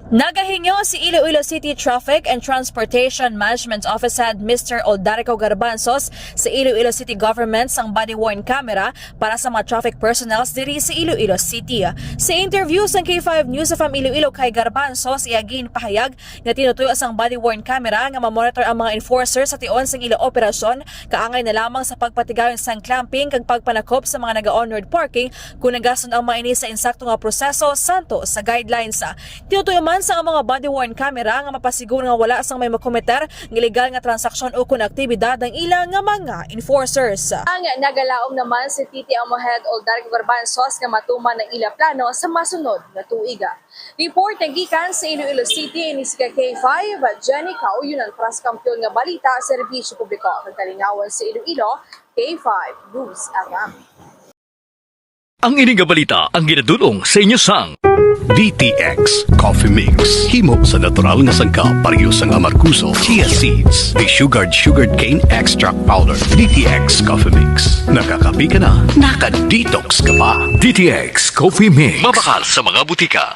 Nagahingyo si Iloilo City Traffic and Transportation Management Office Head Mr. Oldarico Garbanzos sa Iloilo City Government sang body-worn camera para sa mga traffic personnels diri sa Iloilo City. Sa interview sa K5 News FM Iloilo kay Garbanzos, iagin pahayag nga tinutuyo sang body-worn camera nga mamonitor ang mga enforcers sa tion sang ilo operasyon kaangay na lamang sa pagpatigayon sang clamping kag pagpanakop sa mga naga-onward parking kung nagason ang mga ini sa insakto nga proseso santo sa guidelines. Tinutuyo man sa mga body-worn camera nga mapasiguro nga wala sang may makometer ng illegal nga transaksyon o kun aktibidad ang ilang nga mga enforcers. Ang nagalaom naman si Ttmo Head Oldarico Garbanzos nga matuman ng ila plano sa masunod na tuiga. Report ang gikan sa Iloilo City ni si K5 Jenny Kauyunan pras kampiyon nga balita sa serbisyo publiko kagalingawan sa Iloilo K5 News FM. Ang ining balita ang ginadulong sa inyo sang DTX Coffee Mix. Himo sa natural nga sangka pareho sang amarkuso, chia seeds, sugared cane extract powder. DTX Coffee Mix. Nakakapi ka na, naka-detox ka pa. DTX Coffee Mix. Mabakal sa mga butika.